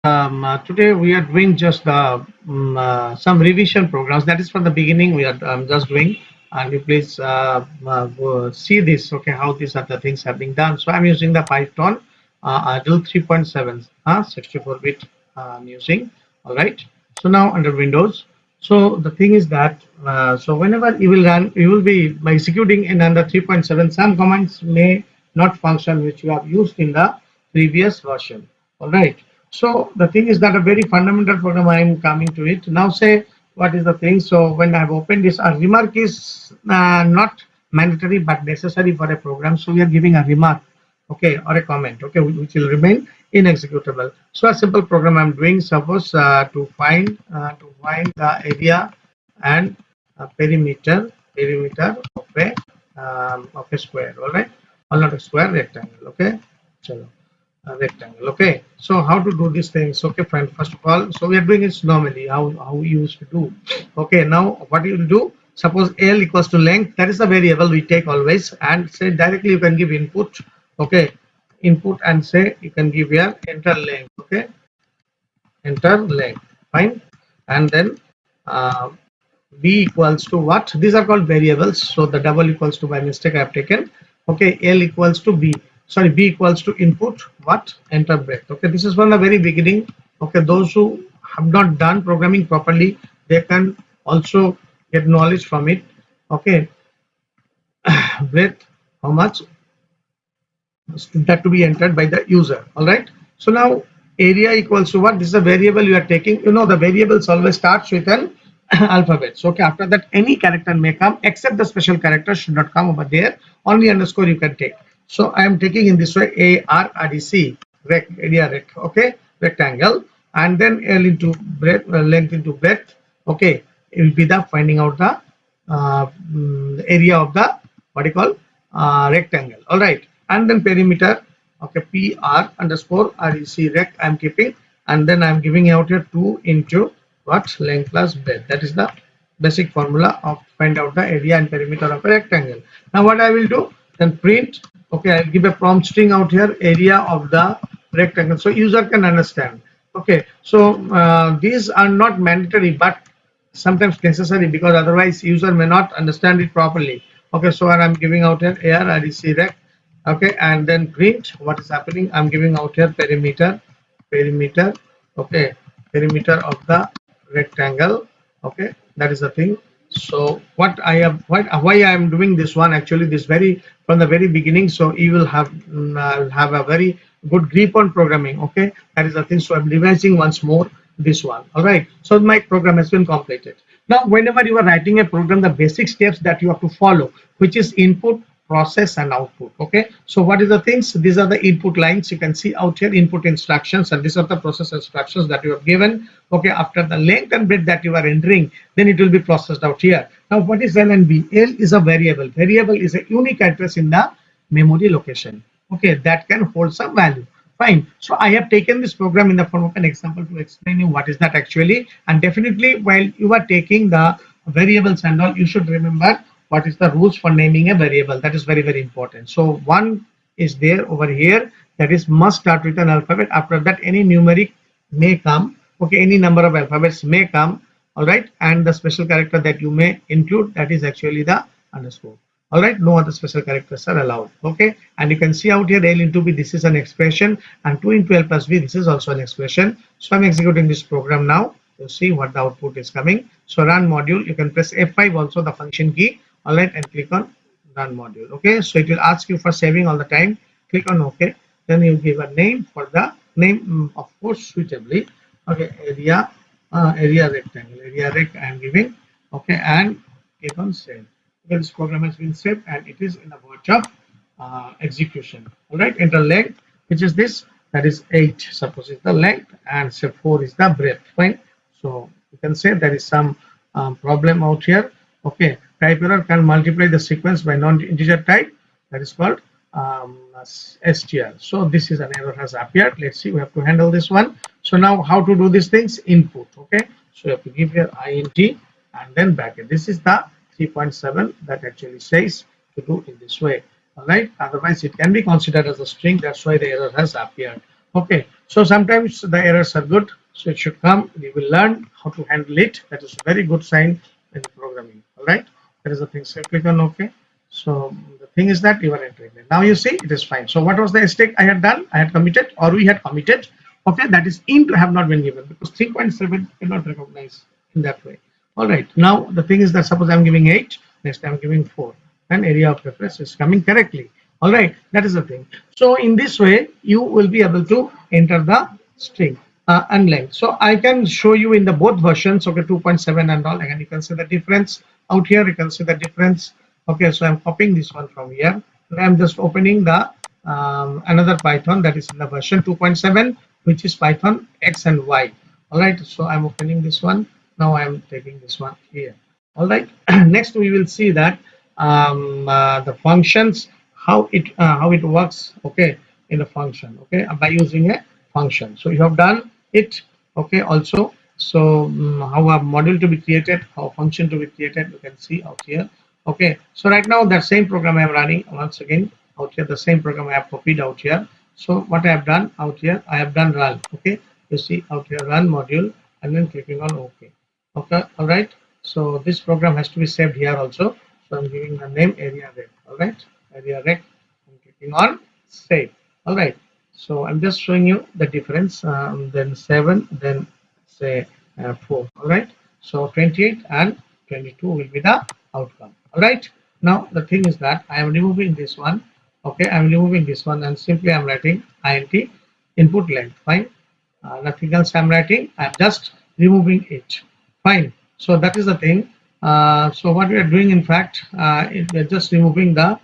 Today we are doing just some revision programs. That is from the beginning. We are just doing, and you please go see this. Okay, how these other things have been done. So I'm using the Python Adel 3.7, 64-bit I'm using. All right. So now under Windows. So the thing is that so whenever you will run, you will be executing in under 3.7. Some commands may not function which you have used in the previous version. All right. So the thing is that a very fundamental program I am coming to it now. Say what is the thing. So when I have opened this, a remark is not mandatory but necessary for a program. So we are giving a remark, okay, or a comment, okay, which will remain inexecutable. So a simple program I'm doing. Suppose to find the area and perimeter of a square. All right, or not a square, rectangle. Okay, chalo a rectangle. Okay, so how to do these things? Okay, fine. First of all, so we are doing it normally how we used to do. Okay, now what you will do, suppose L equals to length, that is the variable we take always, and say directly you can give input. Okay, input, and say you can give here enter length. Okay, enter length, fine. And then uh, b equals to what, these are called variables, so the double equals to by mistake I have taken. Okay, L equals to b, sorry, b equals to input what, enter breath. Okay, this is from the very beginning. Okay, those who have not done programming properly, they can also get knowledge from it. Okay, breath, how much that to be entered by the user. All right, so now area equals to what, this is a variable you are taking. You know the variables always starts with an alphabet. So okay, after that any character may come, except the special character should not come over there, only underscore you can take. So I am taking in this way ARREC, rec, area rec. Okay, rectangle, and then L into breadth, length into breadth. Okay, it will be the finding out the area of the what you call rectangle. All right, and then perimeter. Okay, PR underscore REC rec I'm keeping, and then I'm giving out here 2 into what, length plus breadth. That is the basic formula of find out the area and perimeter of a rectangle. Now what I will do, then print. Okay, I'll give a prompt string out here, area of the rectangle, so user can understand. Okay, so these are not mandatory but sometimes necessary, because otherwise user may not understand it properly. Okay, so I'm giving out here ARREC rec. Okay, and then print, what is happening, I'm giving out here perimeter. Okay, perimeter of the rectangle. Okay, that is the thing. So what I have, why I am doing this one, actually this very from the very beginning, so you will have a very good grip on programming. Okay, that is the thing. So I'm revising once more this one. All right, so my program has been completed. Now whenever you are writing a program, the basic steps that you have to follow, which is input, process, and output. Okay, so what is the things, these are the input lines you can see out here, input instructions, and these are the process instructions that you have given. Okay, after the length and breadth that you are entering, then it will be processed out here. Now what is L and B? L is a variable is a unique address in the memory location. Okay, that can hold some value. Fine, so I have taken this program in the form of an example to explain you what is that actually. And definitely while you are taking the variables and all, you should remember what is the rules for naming a variable. That is very important. So one is there over here, that is must start with an alphabet. After that any numeric may come. Okay, any number of alphabets may come. All right, and the special character that you may include, that is actually the underscore. All right, no other special characters are allowed. Okay, and you can see out here L into B, this is an expression, and 2 into L plus B, this is also an expression. So I'm executing this program now to see what the output is coming. So run module, you can press F5 also, the function key. All right, and click on run module. Okay, so it will ask you for saving all the time. Click on OK, then you give a name for the name, of course suitably. Okay, area rectangle, area rec I am giving. Okay, and click on save. Okay, this program has been saved and it is in the verge of execution. All right, enter length, which is this, that is 8, suppose is the length, and say 4 is the breadth. Fine, so you can say there is some problem out here. Okay, type error, can multiply the sequence by non-integer type, that is called str. So this is an error has appeared. Let's see, we have to handle this one. So now how to do these things, input. Okay, so you have to give here int and then bracket. This is the 3.7 that actually says to do in this way. All right, otherwise it can be considered as a string, that's why the error has appeared. Okay, so sometimes the errors are good, so it should come. We will learn how to handle it. That is a very good sign in programming. All right, that is the thing. So click on OK. So the thing is that you are entering it. Now you see it is fine. So what was the mistake I had done? I had committed, or we had committed. Okay, that is int have not been given because 3.7 cannot recognize in that way. All right. Now the thing is that suppose I'm giving 8, next I'm giving 4, and area of reference is coming correctly. All right. That is the thing. So in this way, you will be able to enter the string and length. So I can show you in the both versions. Okay, 2.7 and all. Again, you can see the difference out here. You can see the difference. Okay, so I'm copying this one from here. And I'm just opening the another Python that is in the version 2.7, which is Python X and Y. All right, so I'm opening this one. Now I'm taking this one here. All right. Next we will see that the functions, how it works, okay, in a function, okay, by using a function. So you have done it, okay, also. So how a module to be created, how a function to be created, you can see out here. Okay, so right now that same program I am running once again out here, the same program I have copied out here. So what I have done out here, I have done run. Okay, you see out here run module, and then clicking on OK. Okay, all right. So this program has to be saved here also. So I'm giving the name area rec. All right, area rec. I'm clicking on save. All right. So I'm just showing you the difference. Then 7, then say 4. All right. So 28 and 22 will be the outcome. All right. Now the thing is that I am removing this one. Okay, I'm removing this one and simply I'm writing int input length. Fine. Nothing else I'm writing. I'm just removing it. Fine. So that is the thing. So what we are doing, in fact, we're just removing the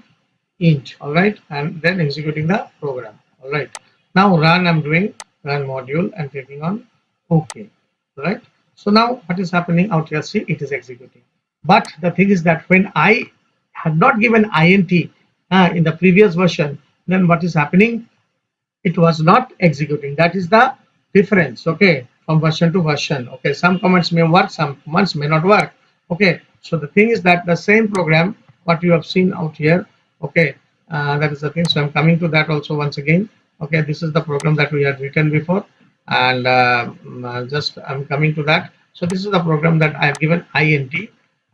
int. All right, and then executing the program. All right. Now run. I'm doing run module and clicking on OK. All right. So now what is happening out here? See, it is executing. But the thing is that when I had not given int in the previous version, then what is happening? It was not executing. That is the difference, okay, from version to version. Okay, some commands may work, some commands may not work. Okay, so the thing is that the same program what you have seen out here, okay, that is the thing. So I'm coming to that also once again. Okay, this is the program that we had written before, and just I'm coming to that. So this is the program that I have given int,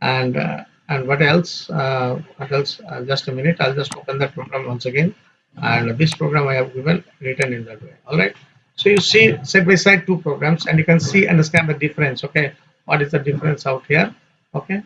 and what else, just a minute, I'll just open that program once again. And this program I have given written in that way. All right, so you see side by side two programs, and you can see, understand the difference. Okay, what is the difference out here? Okay,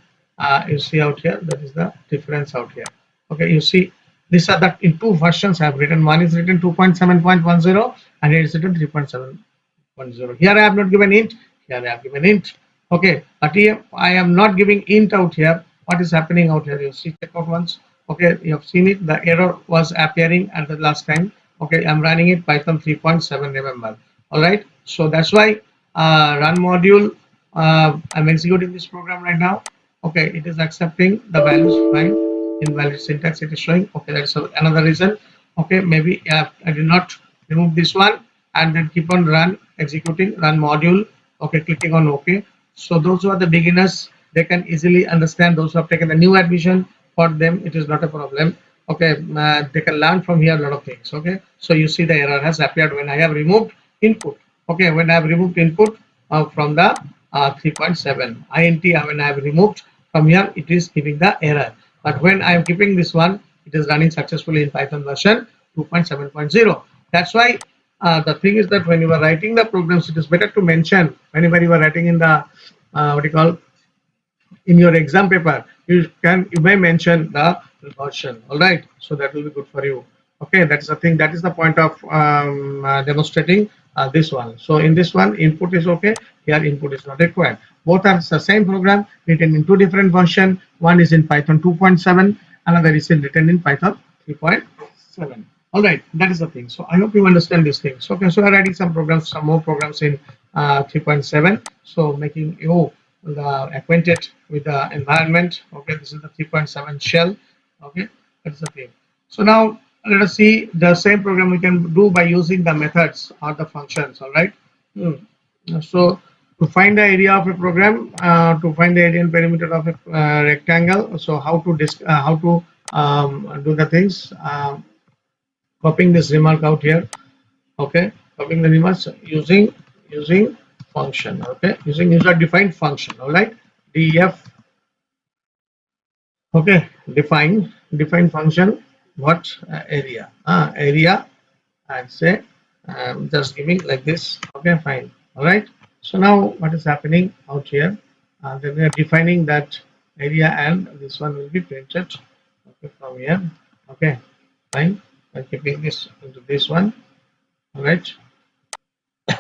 you see out here, that is the difference out here. Okay, you see these are the in two versions I have written. One is written 2.7.10 and it is written 3.7.0. Here I have not given int, here I have given int. Okay, but here I am not giving int out here. What is happening out here? You see, check out once. Okay, you have seen it, the error was appearing at the last time. Okay, I'm running it Python 3.7, remember. All right, so that's why run module, I'm executing this program right now. Okay, it is accepting the values, fine. Invalid syntax it is showing. Okay, that's another reason. Okay, maybe I did not remove this one, and then keep on run executing run module. Okay, clicking on OK. So those who are the beginners, they can easily understand. Those who have taken the new admission, for them it is not a problem. Okay, they can learn from here a lot of things. Okay, so you see the error has appeared when I have removed input. Okay, when I have removed input from the 3.7 int, when I have removed from here, it is giving the error. But when I am keeping this one, it is running successfully in Python version 2.7.0. That's why the thing is that when you are writing the programs, it is better to mention whenever you are writing in the what you call in your exam paper, you may mention the version. All right, so that will be good for you. Okay, that is the thing, that is the point of demonstrating this one. So in this one, input is okay, here input is not required. Both are the same program written in two different version. One is in Python 2.7, another is written in Python 3.7. All right, that is the thing. So I hope you understand these things. Okay, so I'm writing some programs, some more programs in 3.7, so making you acquainted with the environment. Okay, this is the 3.7 shell. Okay, that's the thing. So now let us see the same program we can do by using the methods or the functions. All right. So to find the area of a program, to find the area and perimeter of a rectangle, so how to do the things, copying this remark out here. Okay, copying the remarks using function. Okay, using user defined function. All right, def. Okay, define function. What area? Area. I'd say just giving like this. Okay, fine. All right. So now what is happening out here? Then we are defining that area, and this one will be printed. Okay, from here. Okay, fine. I'm keeping this into this one. All right.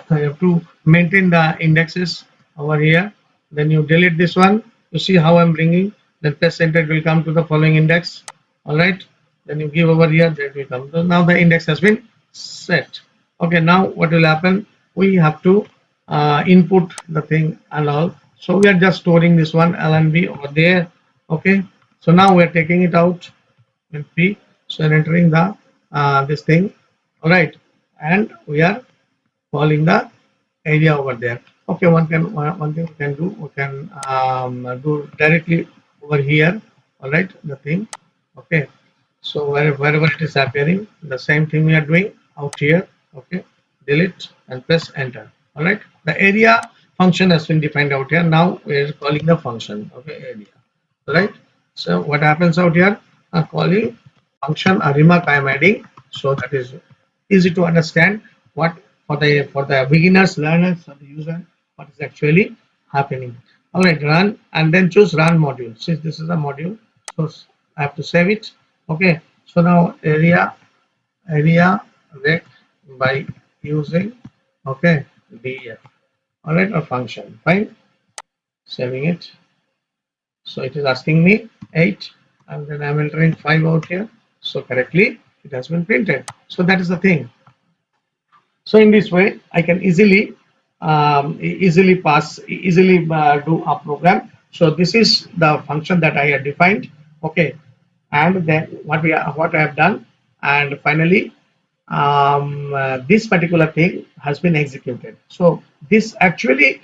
I have to maintain the indexes over here. Then you delete this one. You see how I'm bringing. Then press enter, it will come to the following index. All right. Then you give over here, that will come. So now the index has been set. Okay. Now what will happen? We have to input the thing and all. So we are just storing this one LNB over there. Okay. So now we are taking it out in P. So entering the this thing. All right. And we are calling the area over there. Okay, one thing we can do, we can do directly over here. All right, the thing. Okay, so wherever it is appearing, the same thing we are doing out here. Okay, delete and press enter. All right, the area function has been defined out here. Now we are calling the function. Okay, area. All right. So what happens out here? Calling function a remark I am adding, so that is easy to understand what for the beginners, learners, or the user, what is actually happening. All right, run and then choose run module. Since this is a module, so I have to save it. Okay, so now area rect by using okay df. All right, a function. Fine, saving it. So it is asking me 8 and then I'm entering 5 out here. So correctly it has been printed. So that is the thing. So in this way, I can easily do a program. So this is the function that I have defined. Okay, and then what I have done, and finally this particular thing has been executed. So this actually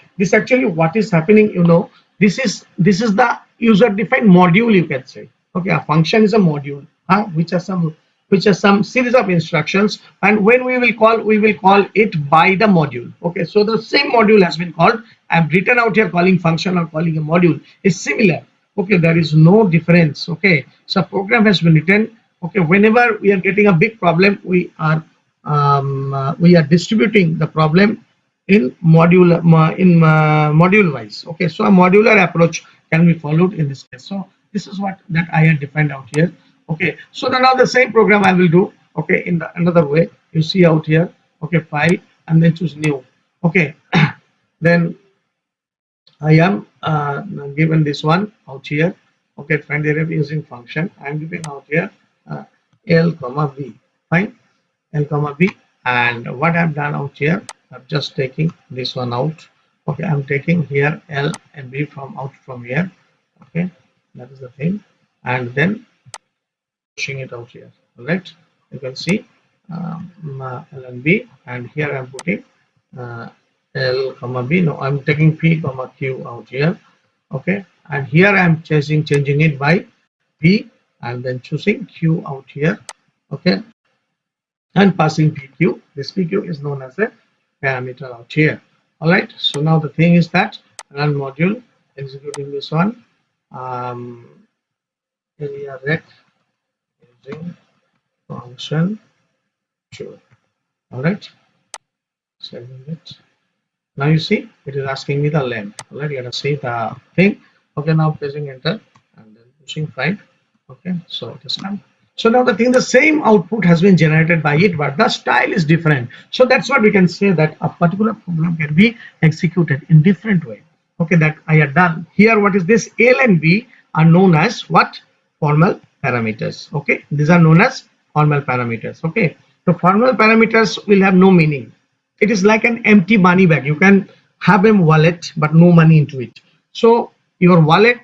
what is happening, this is the user defined module, you can say. Okay, a function is a module which has some series of instructions, and when we will call it by the module. Okay, so the same module has been called. I've written out here calling function or calling a module is similar. Okay, there is no difference. Okay, so program has been written. Okay, whenever we are getting a big problem, we are distributing the problem in module wise. Okay, so a modular approach can be followed in this case. So this is what that I had defined out here. Okay, so now the same program I will do. Okay, in another way, you see out here. Okay, file and then choose new. Okay, then I am given this one out here. Okay, find the array using function. I am giving out here L comma V. Fine, L comma B. And what I've done out here, I'm just taking this one out. Okay, I'm taking here L and B from here. Okay, that is the thing. And then pushing it out here. All right, you can see L and B, and here I'm putting uh, L comma B. No, I'm taking P comma Q out here. Okay, and here I'm changing it by P and then choosing Q out here. Okay, and passing PQ. This PQ is known as a parameter out here. All right, so now the thing is that run module, executing this one, area rect using function true. All right, saving it. Now you see it is asking me the length. All right, you gotta see the thing. Okay, now pressing enter and then pushing 5. Okay, so it is done. So now the thing, the same output has been generated by it, but the style is different. So that's what we can say, that a particular program can be executed in different way. Okay, that I have done here. What is this? L and B are known as what? Formal parameters. Okay, these are known as formal parameters. Okay, so formal parameters will have no meaning. It is like an empty money bag. You can have a wallet but no money into it. So your wallet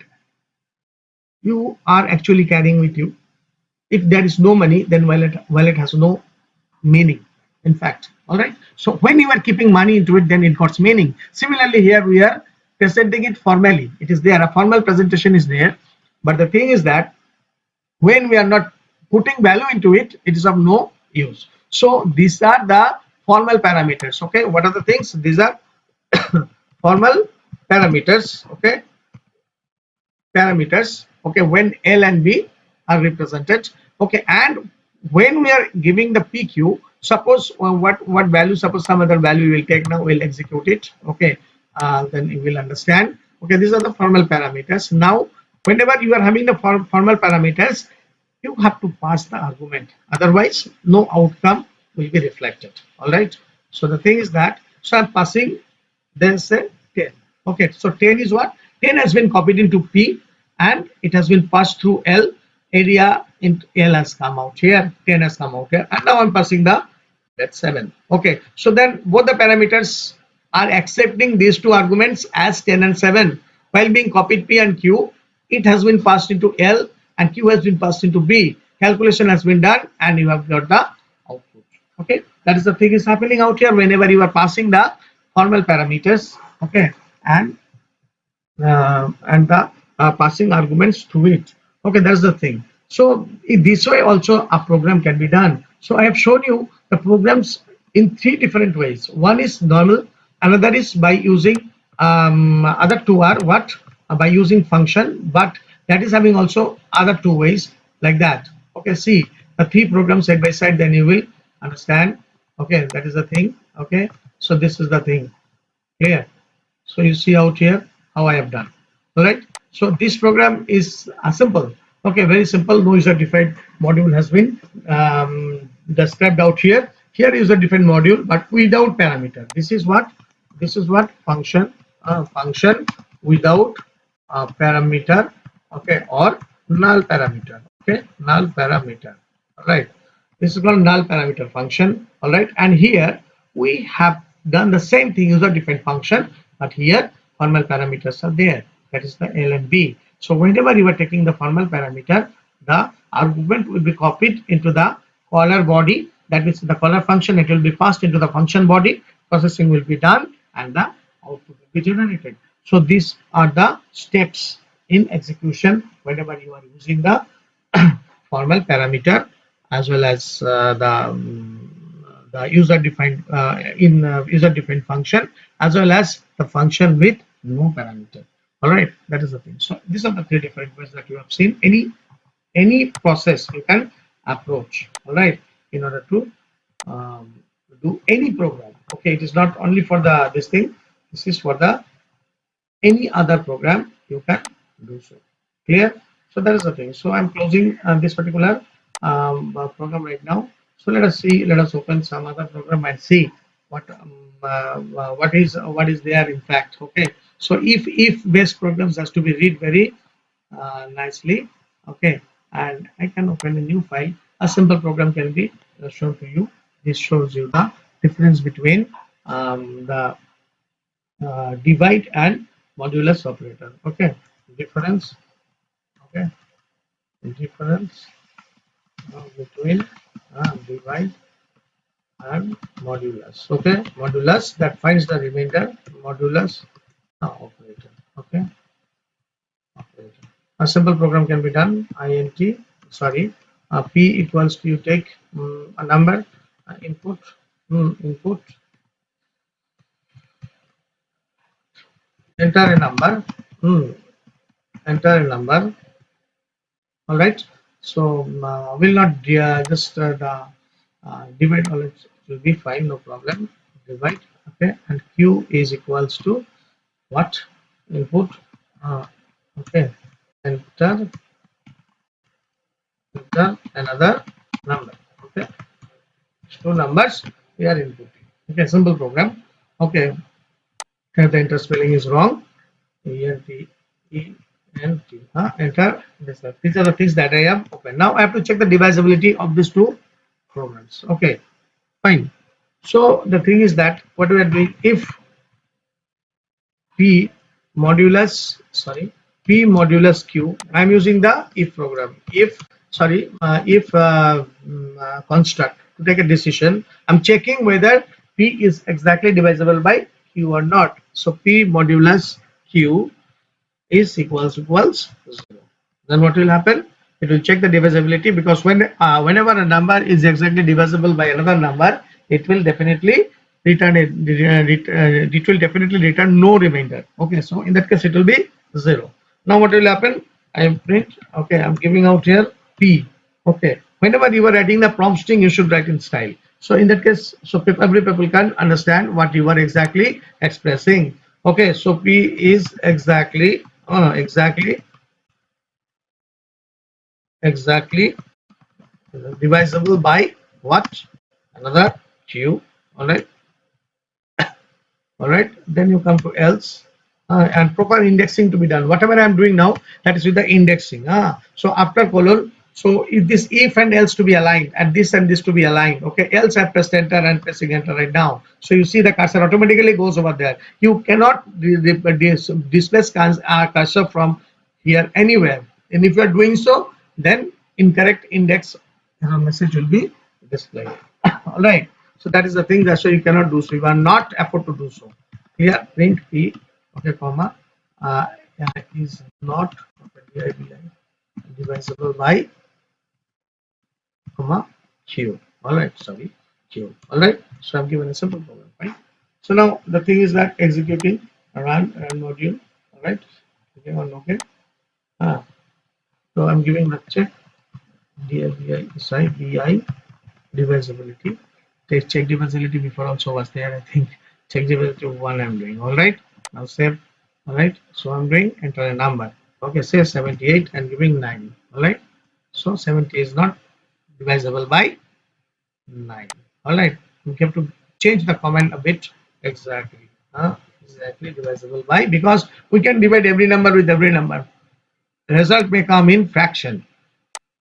you are actually carrying with you. If there is no money, then wallet has no meaning, in fact. All right, so when you are keeping money into it, then it got meaning. Similarly, here we are presenting it formally. It is there, a formal presentation is there, but the thing is that when we are not putting value into it, it is of no use. So these are the formal parameters. Okay, what are the things? These are formal parameters. Okay, parameters. Okay, when L and B are represented. Okay, and when we are giving the PQ, suppose what value, suppose some other value we will take now, we'll execute it. Okay, then you will understand. Okay, these are the formal parameters. Now whenever you are having the formal parameters, you have to pass the argument, otherwise no outcome will be reflected. All right, so the thing is that, so I'm passing, then say 10. Okay, so 10 is what? 10 has been copied into P and it has been passed through L. Area in L has come out here, 10 has come out here, and now I'm passing the, that's 7. Okay, so then both the parameters are accepting these two arguments as 10 and 7. While being copied P and Q, it has been passed into L and Q has been passed into B. Calculation has been done and you have got the output. Okay, that is the thing is happening out here whenever you are passing the formal parameters. Okay, and the passing arguments to it. Okay, that's the thing. So in this way also a program can be done. So I have shown you the programs in 3 different ways. One is normal, another is by using other two are what, by using function, but that is having also other 2 ways like that. Okay, see the 3 programs side by side, then you will understand. Okay, that is the thing. Okay, so this is the thing, clear? So you see out here how I have done. All right, so this program is simple. Okay, very simple. No user defined module has been described out here. Here is a different module but without parameter. This is what, this is what function, function without parameter. Okay, or null parameter. Okay, null parameter. All right, this is called null parameter function. All right, and here we have done the same thing, user defined function, but here formal parameters are there, that is the L and B. So whenever you are taking the formal parameter, the argument will be copied into the caller body, that means the caller function, it will be passed into the function body, processing will be done and the output will be generated. So these are the steps in execution whenever you are using the formal parameter as well as the user defined user defined function, as well as the function with no parameter. All right, that is the thing. So these are the 3 different ways that you have seen. Any process you can approach, all right, in order to um, do any program. Okay, it is not only for the this thing, this is for the any other program you can do so. Clear? So that is the thing. So I'm closing this particular program right now. So let us see, let us open some other program and see what is there in fact. Okay, so if based programs has to be read very nicely. Okay, and I can open a new file. A simple program can be shown to you. This shows you the difference between the divide and modulus operator. Okay, difference. Okay, difference between divide and modulus. Okay, modulus that finds the remainder. Modulus operator. Okay, operator. A simple program can be done. Int, sorry, p equals to, you take a number, input, input, enter a number, enter a number. All right, so will not just the divide, all it will be fine, no problem. Divide. Okay, and q is equals to what? Input. Okay, enter another number. Okay, 2 numbers we are inputting. Okay, simple program. Okay, here the enter spelling is wrong. ENT, enter this. These are the things that I have opened. Now I have to check the divisibility of these 2 programs. Okay, fine. So the thing is that what we are doing, if p modulus, sorry, p modulus q, I am using the if program. If, sorry, if construct to take a decision, I'm checking whether p is exactly divisible by q or not. So p modulus q is equals 0. Then what will happen? it will check the divisibility, because whenever a number is exactly divisible by another number, it will definitely return it will definitely return no remainder. Okay, so in that case it will be 0. Now what will happen? I print, okay, I'm giving out here P. Okay, whenever you are writing the prompt string, you should write in style. So in that case, so every people can understand what you are exactly expressing. Okay, so P is exactly divisible by what? Another Q. All right, all right. Then you come to else, and proper indexing to be done. Whatever I am doing now, that is with the indexing. So after colon, so if this if and else to be aligned, and this to be aligned. Okay, else I pressed enter and pressing enter right now. So you see the cursor automatically goes over there. You cannot displace cursor from here anywhere. And if you are doing so, then incorrect index error message will be displayed. All right. So that is the thing, that so you cannot do so. You are not afford to do so. Here print p, okay, comma, uh, is not, okay, divisible by, comma, q. All right, sorry, q. All right. So I've given a simple program, right? So now the thing is that executing run module. All right. Okay, on okay. So I'm giving the check divi divisibility. Check divisibility before also was there, I think. Check divisibility one I'm doing. All right, now save. All right, so I'm doing enter a number. Okay, say 78 and giving 9. All right, so 70 is not divisible by 9. All right, we have to change the comment a bit. Exactly, exactly divisible by, because we can divide every number with every number. The result may come in fraction.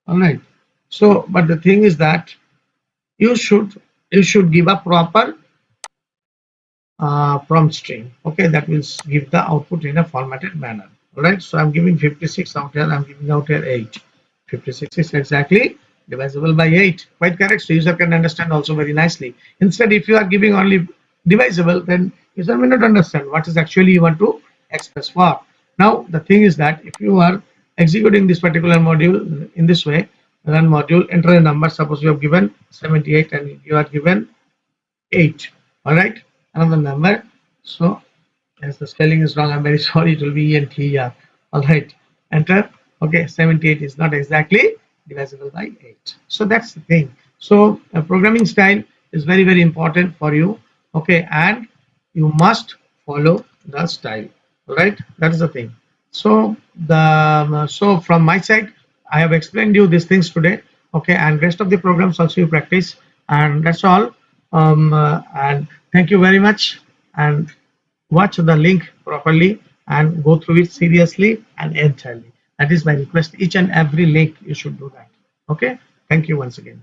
All right, so but the thing is that you should give a proper prompt string. Okay, that will give the output in a formatted manner. All right, so I'm giving 56 out here, I'm giving out here 8. 56 is exactly divisible by 8. Quite correct. So user can understand also very nicely. Instead, if you are giving only divisible, then user may not understand what is actually you want to express for. Now the thing is that if you are executing this particular module in this way, run module, enter a number. Suppose you have given 78 and you are given 8. All right, another number. So as the spelling is wrong, I'm very sorry, it will be ENTR. All right, enter. Okay, 78 is not exactly divisible by 8. So that's the thing. So programming style is very, very important for you. Okay, and you must follow the style. All right, that is the thing. So so from my side, I have explained you these things today. Okay, and rest of the programs also you practice, and that's all. And thank you very much, and watch the link properly and go through it seriously and entirely. That is my request. Each and every link you should do that. Okay, thank you once again.